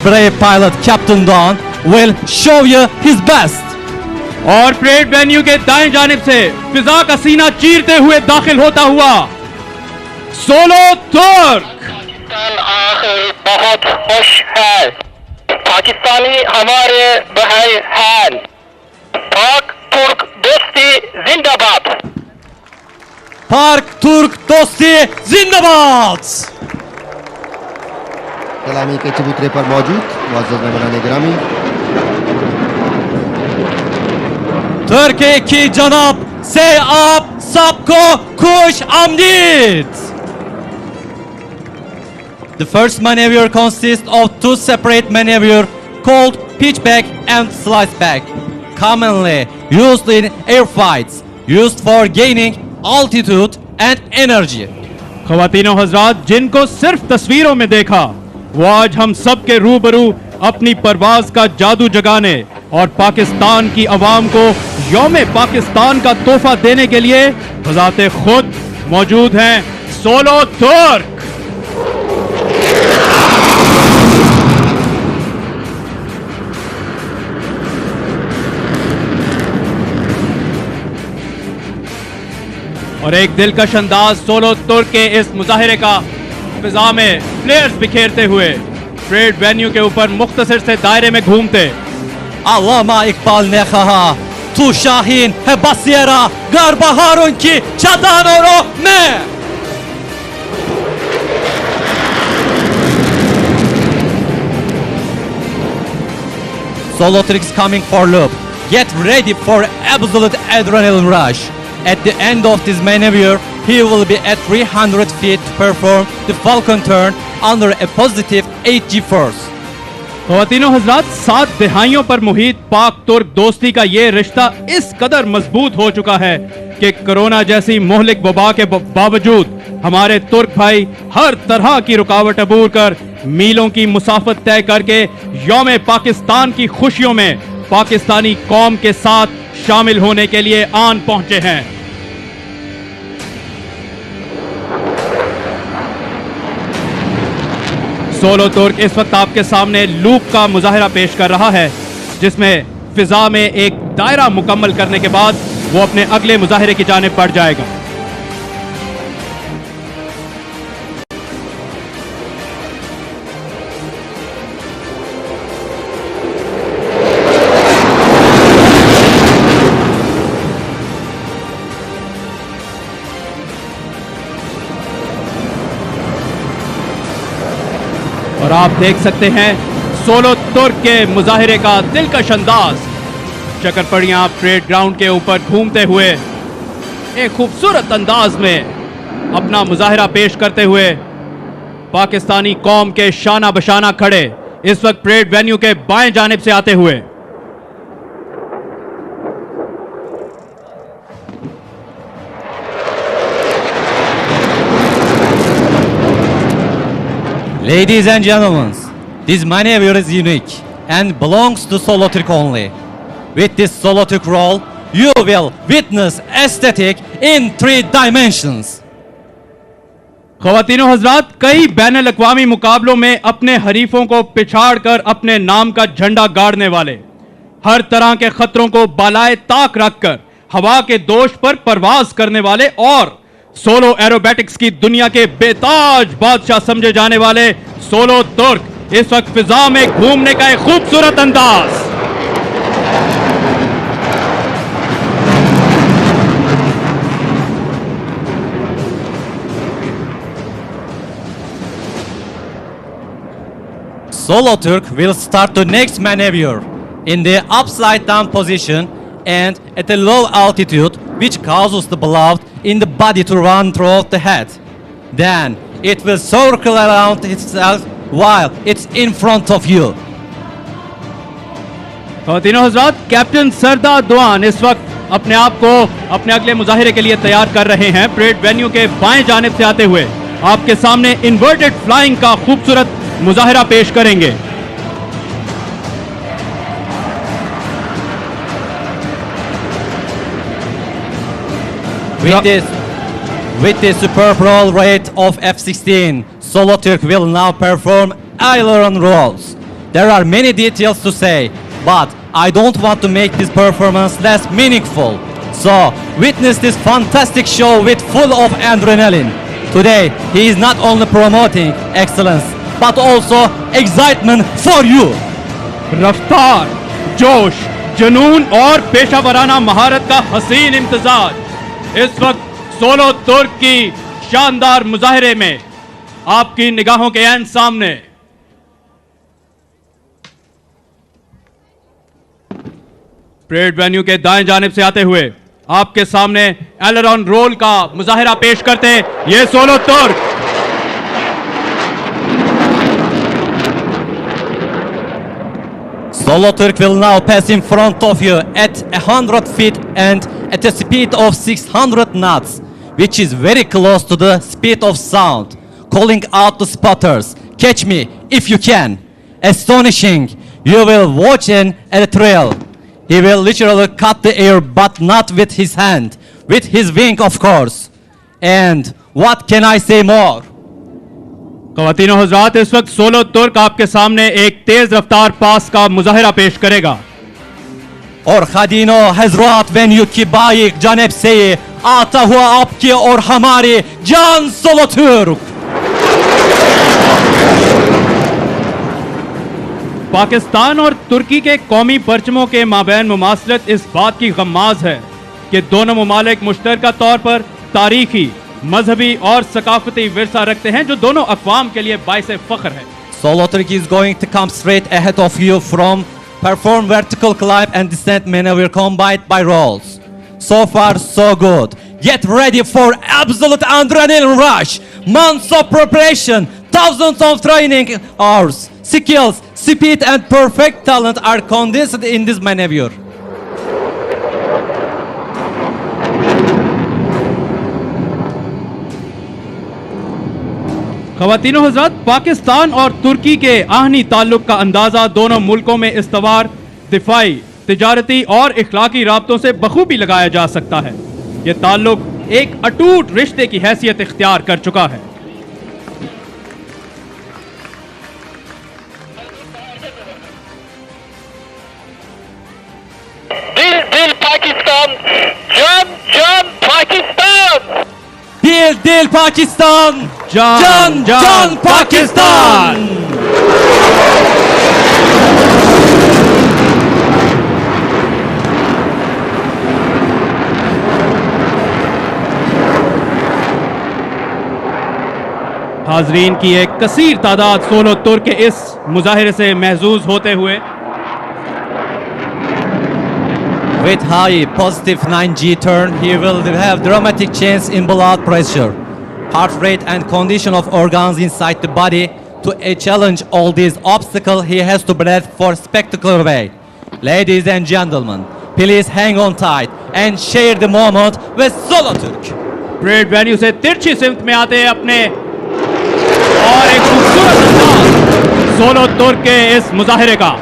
brave pilot Captain Dawn will show you his best. और parade venue के दाएं जानिब से फिजा का सीना चीरते हुए दाखिल होता हुआ सोलो तुर्क। पाकिस्तान आखिर बहुत खुश है। पाकिस्तानी हमारे भाई हैं। पाक तुर्क दोस्ती जिंदाबाद। पाक तुर्क दोस्ती जिंदाबाद। सलामी के चबूतरे पर मौजूद मुअज़्ज़ज़ मेहमानान गिरामी, तुर्की की जनाब से आप सबको खुश आमदीद. The first maneuver consists of two separate maneuvers called pitchback and sliceback, commonly used in airfights, used for gaining altitude and energy. ख़वातीनो हज़रात, जिनको सिर्फ तस्वीरों में देखा, वो आज हम सब के रूबरू अपनी परवाज का जादू जगाने और पाकिस्तान की आवाम को यौम पाकिस्तान का तोहफा देने के लिए बज़ाते खुद मौजूद हैं सोलो तुर्क। और एक दिलकश अंदाज सोलो तुर्क के इस मुजाहिरे का फिजा में फ्लेयर्स बिखेरते हुए परेड वेन्यू के ऊपर मुख्तसर से दायरे में घूमते। Allama İkbal ne khaha, tu Şahin he basiera, garbaharun ki çadanoro me. Solo Turks coming for loop. Get ready for absolute adrenaline rush. At the end of this maneuver, he will be at 300 feet to perform the Falcon turn under a positive 8G force. ख़वातीनो हज़रात, 7 दिहाइयों पर मुहित पाक तुर्क दोस्ती का ये रिश्ता इस कदर मजबूत हो चुका है कि कोरोना जैसी मोहलिक वबा के बावजूद हमारे तुर्क भाई हर तरह की रुकावट अबूर कर मीलों की मुसाफत तय करके यौम पाकिस्तान की खुशियों में पाकिस्तानी कौम के साथ शामिल होने के लिए आन पहुंचे हैं। सोलो तुर्क इस वक्त आपके सामने लूप का मुजाहिरा पेश कर रहा है, जिसमें फिजा में एक दायरा मुकम्मल करने के बाद वो अपने अगले मुजाहिरे की जानिब बढ़ जाएगा। और आप देख सकते हैं सोलो तुर्क के मुजाहिरे का दिलकश अंदाज। चकरपड़ियां परेड ग्राउंड के ऊपर घूमते हुए एक खूबसूरत अंदाज में अपना मुजाहिरा पेश करते हुए पाकिस्तानी कौम के शाना बशाना खड़े इस वक्त परेड वेन्यू के बाएं जानिब से आते हुए। Ladies and gentlemen, this maneuver is unique and belongs to Solo Turk only. With this Solo Turk roll, you will witness aesthetic in 3 dimensions. ख़वातीनो हज़रात, कई बैनुल अक़वामी मुकाबलों में अपने हरीफों को पिछाड़ कर अपने नाम का झंडा गाड़ने वाले, हर तरह के खतरों को बालाए ताक रखकर हवा के दोष पर परवाज करने वाले और सोलो एरोबैटिक्स की दुनिया के बेताज बादशाह समझे जाने वाले सोलो तुर्क इस वक्त फिजा में घूमने का एक खूबसूरत अंदाज। Solo Turk will start the next maneuver in the upside down position and at a low altitude, which causes the blood in the body to run throughout the head. Then it will circle around itself while it's in front of you. ख़वातीनो Hazrat, captain सरदार दोआन इस वक्त अपने आप को अपने अगले मुजाहिरे के लिए तैयार कर रहे हैं। परेड वेन्यू के बाएं जानिब से आते हुए आपके सामने इन्वर्टेड फ्लाइंग का खूबसूरत मुजाहिरा पेश करेंगे। With the superb roll rate of F-16, Solo Turk will now perform aileron rolls. There are many details to say, but I don't want to make this performance less meaningful. So, witness this fantastic show with full of adrenaline. Today, he is not only promoting excellence, but also excitement for you. रफ्तार, जोश, जुनून और पेशावराना महारत का हसीन इम्तिजाज इस वक्त solo तुर्क की शानदार मुजाहिरे में आपकी निगाहों के ऐन सामने। परेड वेन्यू के दाएं जानिब से आते हुए आपके सामने एलरॉन रोल का मुजाहिरा पेश करते ये सोलो तुर्क। Solo Turk will now pass in front of you at 100 feet and at a speed of 600 knots, which is very close to the speed of sound, calling out to spotters, "Catch me if you can." Astonishing, you will watch an trail. He will literally cut the air, but not with his hand, with his wing, of course. And what can I say more? ख़वातीनो हज़रात, इस वक्त solo तुर्क आपके सामने एक तेज रफ्तार पास का मुजाहिरा पेश करेगा। और खदीनो हजरात, वेन्यू की बाइक जानेब से आता हुआ आपके और हमारे जान सोलो तुर्क। पाकिस्तान और तुर्की के कौमी परचमों के माबैन मुमासलत इस बात की गम्माज है कि दोनों ममालिक मुश्तरका तौर पर तारीखी, मजहबी और सकाफती विरसा रखते हैं जो दोनों अक़वाम के लिए बाइसे फ़ख्र है। Solo Turk is going to come straight ahead of you from perform vertical climb and descent maneuver combined by rolls. So far, so good. Get ready for absolute adrenaline rush. Months of preparation, thousands of training hours, skills, speed and perfect talent are condensed in this maneuver. ख़वातीनो हज़रात, पाकिस्तान और तुर्की के आहनी ताल्लुक का अंदाज़ा दोनों मुल्कों में इस्तवार, दिफाई, तिजारती और इखलाकी राब्तों से बखूबी लगाया जा सकता है। ये ताल्लुक एक अटूट रिश्ते की हैसियत इख्तियार कर चुका है। दिल दिल पाकिस्तान, जान जान पाकिस्तान। Dil Dil Pakistan! जान Can Pakistan! हाजरीन की एक कसीर तादाद सोलो तुर्क के इस मुजाहिरे से महजूज होते हुए With high positive 9G turn, he will have dramatic change in blood pressure, heart rate and condition of organs inside the body. To challenge all these obstacles, he has to breathe for spectacular way. Ladies and gentlemen, please hang on tight and share the moment with Solo Turk. Parade venue से तिरछी सिमत में आते हैं अपने और एक खूबसूरत अंदाज सोलो तुर्क के इस मुजाहिरे का।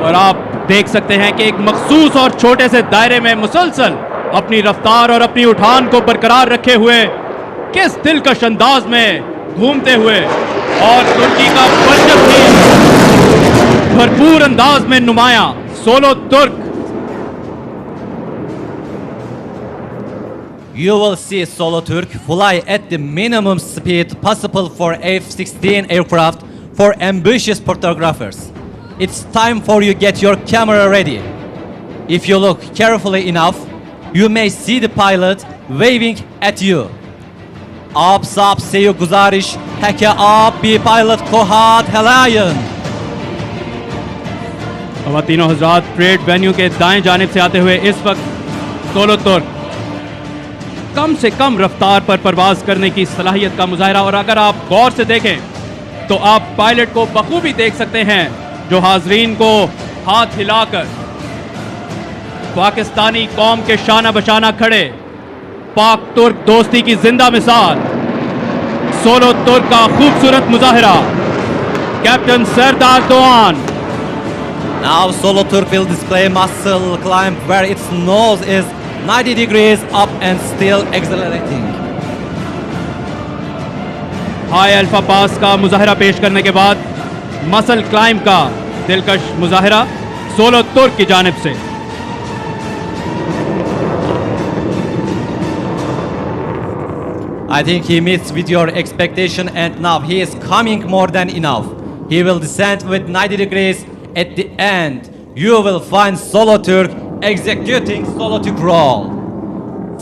और आप देख सकते हैं कि एक मखसूस और छोटे से दायरे में मुसलसल अपनी रफ्तार और अपनी उठान को बरकरार रखे हुए किस दिलकश अंदाज में घूमते हुए और तुर्की का परचम भी भरपूर अंदाज में नुमाया सोलो तुर्क। You will see Solo Turk fly at the minimum speed possible for F-16 aircraft for ambitious photographers. It's time for you get your camera ready. If you look carefully enough, you may see the pilot waving at you. आप साहब से ये गुजारिश है कि आप भी pilot को हाथ हिलाएं। ख़वातीनो हज़रात, परेड वेन्यू के दाएं जानिब से आते हुए इस वक्त सोलो तुर्क कम से कम रफ्तार पर परवाज करने की सलाहियत का मुजाहिरा, और अगर आप गौर से देखें तो आप पायलट को बखूबी देख सकते हैं जो हाजरीन को हाथ हिलाकर पाकिस्तानी कौम के शाना बशाना खड़े पाक तुर्क दोस्ती की जिंदा मिसाल सोलो तुर्क का खूबसूरत मुजाहिरा captain Sardar दोआन। Now Solo Turk will display muscle climb where its nose is 90 degrees up and still accelerating. High alpha pass का मुजाहरा पेश करने के बाद मसल क्लाइंब का दिलकश मुजाहरा सोलो तुर्क की जानिब से। I think he meets with your expectation and now he is coming more than enough. He will descend with 90 degrees at the end. You will find Solo Turk executing Solo Turk roll.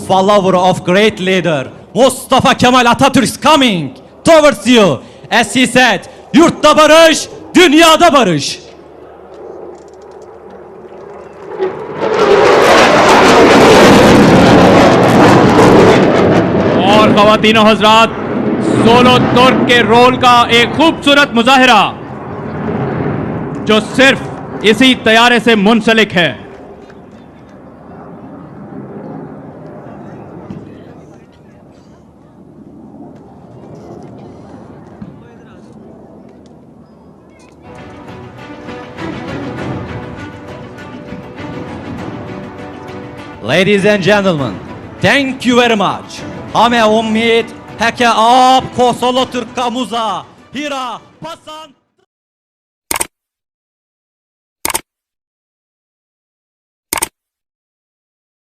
Follower of great leader Mustafa Kemal Atatürk is coming towards you. As he said, yurtta barış, dünyada barış. और ख़वातीनो हज़रात, solo तुर्क के role का एक खूबसूरत मुजाहिरा जो सिर्फ इसी तैयारे से मुंसलिक है। Ladies and gentlemen, thank you very much. हमें उम्मीद है कि आपको सोलो तुर्क का मुजा हीरा पसंद